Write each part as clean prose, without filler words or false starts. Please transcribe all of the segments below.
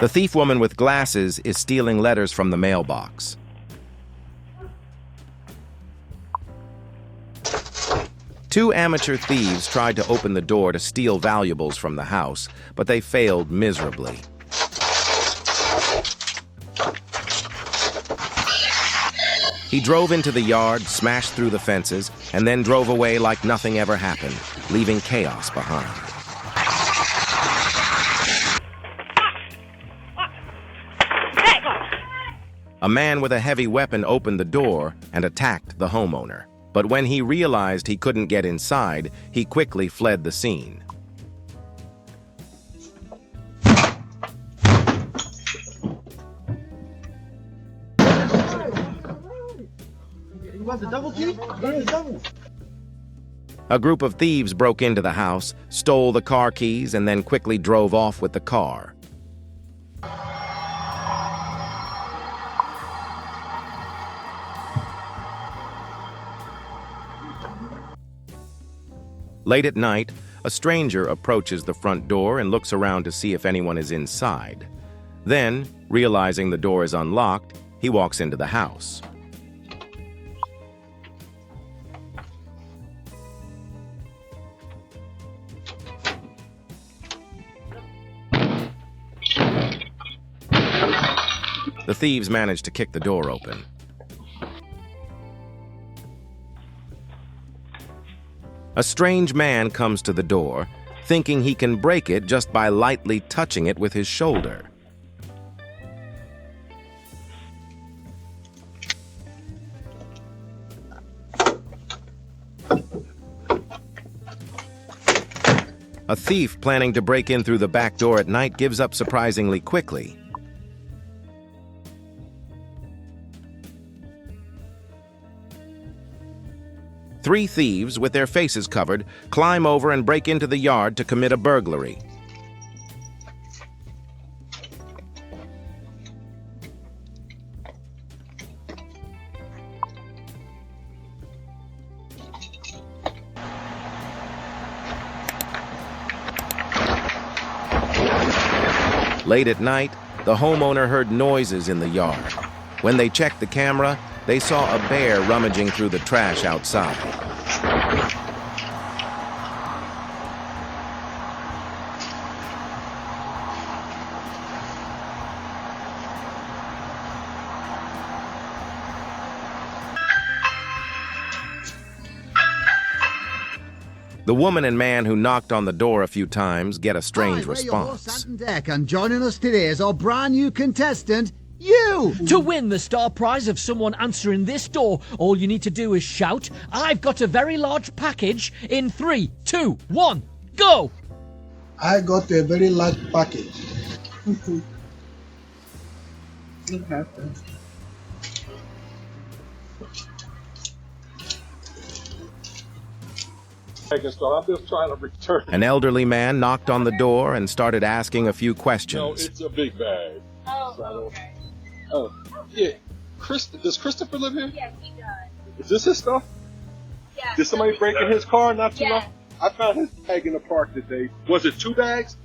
The thief woman with glasses is stealing letters from the mailbox. Two amateur thieves tried to open the door to steal valuables from the house, but they failed miserably. He drove into the yard, smashed through the fences, and then drove away like nothing ever happened, leaving chaos behind. A man with a heavy weapon opened the door and attacked the homeowner. But when he realized he couldn't get inside, he quickly fled the scene. A group of thieves broke into the house, stole the car keys, and then quickly drove off with the car. Late at night, a stranger approaches the front door and looks around to see if anyone is inside. Then, realizing the door is unlocked, he walks into the house. The thieves manage to kick the door open. A strange man comes to the door, thinking he can break it just by lightly touching it with his shoulder. A thief planning to break in through the back door at night gives up surprisingly quickly. Three thieves, with their faces covered, climb over and break into the yard to commit a burglary. Late at night, the homeowner heard noises in the yard. When they checked the camera, they saw a bear rummaging through the trash outside. The woman and man who knocked on the door a few times get a strange response. Deck, and joining us today is our brand new contestant, you! To win the star prize of someone answering this door, all you need to do is shout, "I've got a very large package," in 3, 2, 1, go! I got a very large package. It happens. I'm just trying to return. An elderly man knocked on the door and started asking a few No, questions. it's a big bag. Oh, So, okay. Oh, yeah. Does Christopher live here? Yes, he does. Is this his stuff? Yes. Did somebody break in his car not too long? Yes. I found his bag in the park today. Was it 2 bags?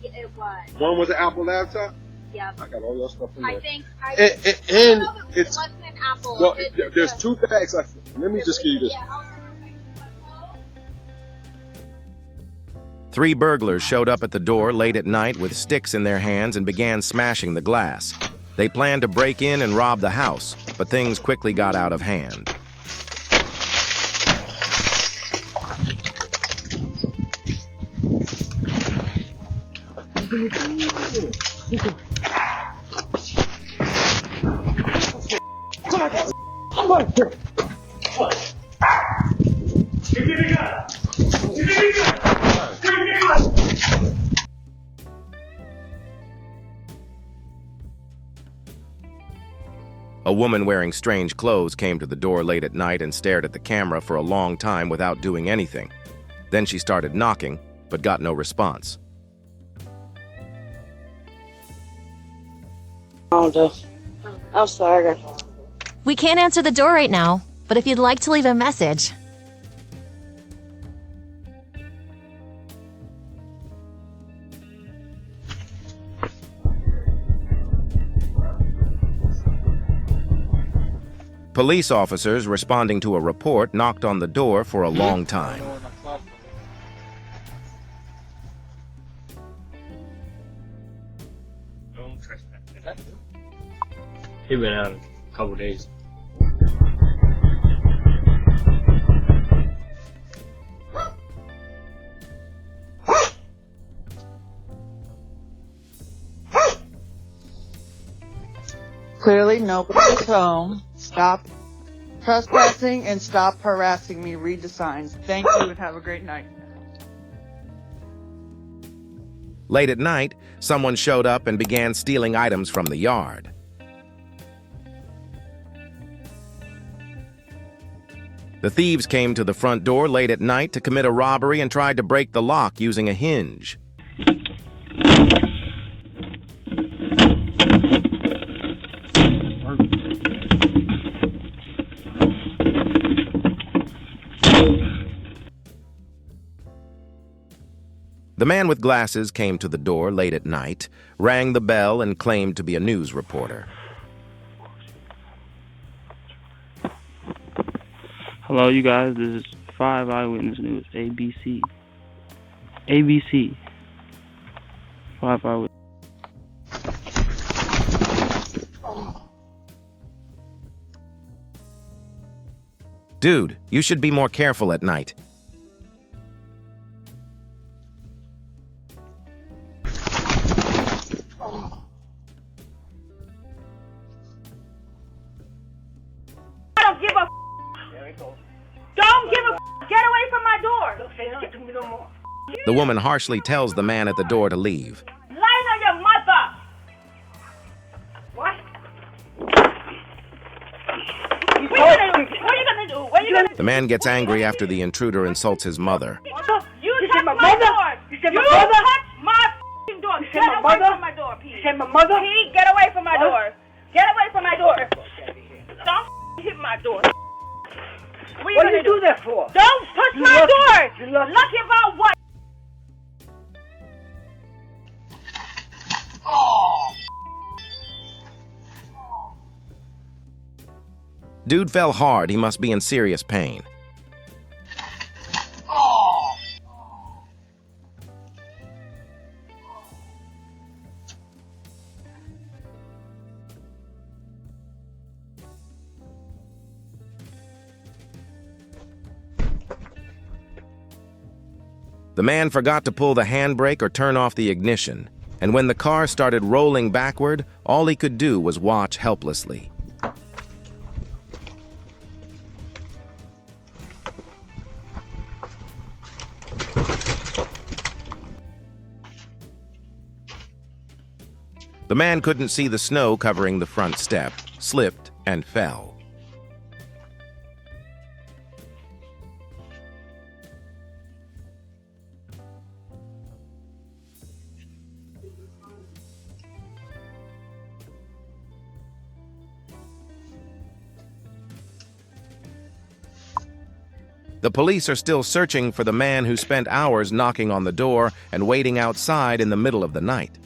It was. One was an Apple laptop? Yep. I got all your stuff in there. I think. And it it's wasn't an apple. well. There's 2 bags. Let me just give you this. Yeah. 3 burglars showed up at the door late at night with sticks in their hands and began smashing the glass. They planned to break in and rob the house, but things quickly got out of hand. A woman wearing strange clothes came to the door late at night and stared at the camera for a long time without doing anything. Then she started knocking, but got no response. I'm sorry. We can't answer the door right now, but if you'd like to leave a message. Police officers responding to a report knocked on the door for a long time. He been out a couple days. Clearly, nobody's home. Stop trespassing and stop harassing me. Read the signs. Thank you and have a great night. Late at night, someone showed up and began stealing items from the yard. The thieves came to the front door late at night to commit a robbery and tried to break the lock using a hinge. The man with glasses came to the door late at night, rang the bell, and claimed to be a news reporter. Hello, you guys. This is 5 Eyewitness News, ABC. ABC. 5 Eyewitness. Dude, you should be more careful at night. Don't give a f. Don't give a f. Get away from my door. Don't say nothing to me no more. The woman harshly tells the man at the door to leave. Lying on your mother. What? What are you gonna do? What are you gonna do? The man gets angry after the intruder insults his mother. You touch my door. You touch my f***ing door. Get away from my door, Pete. You said my mother? Pete, get away from my door. Get away from my door. Don't hit my door. What are you do that for? Don't touch my door. You're lucky about what? Dude fell hard. He must be in serious pain. The man forgot to pull the handbrake or turn off the ignition, and when the car started rolling backward, all he could do was watch helplessly. The man couldn't see the snow covering the front step, slipped, and fell. The police are still searching for the man who spent hours knocking on the door and waiting outside in the middle of the night.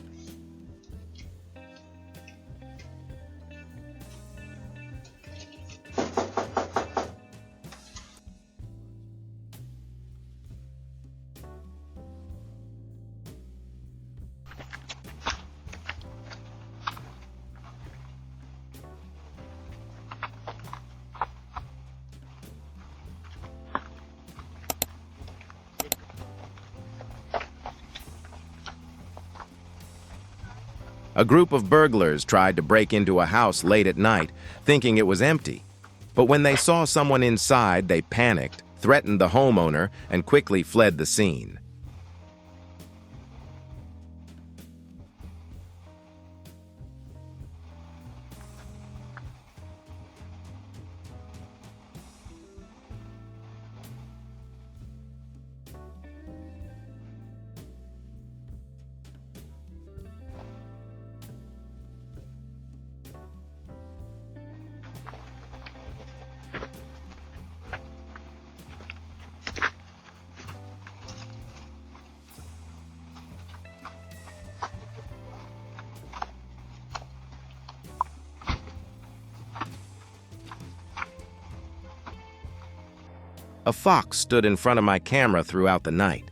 A group of burglars tried to break into a house late at night, thinking it was empty. But when they saw someone inside, they panicked, threatened the homeowner, and quickly fled the scene. A fox stood in front of my camera throughout the night.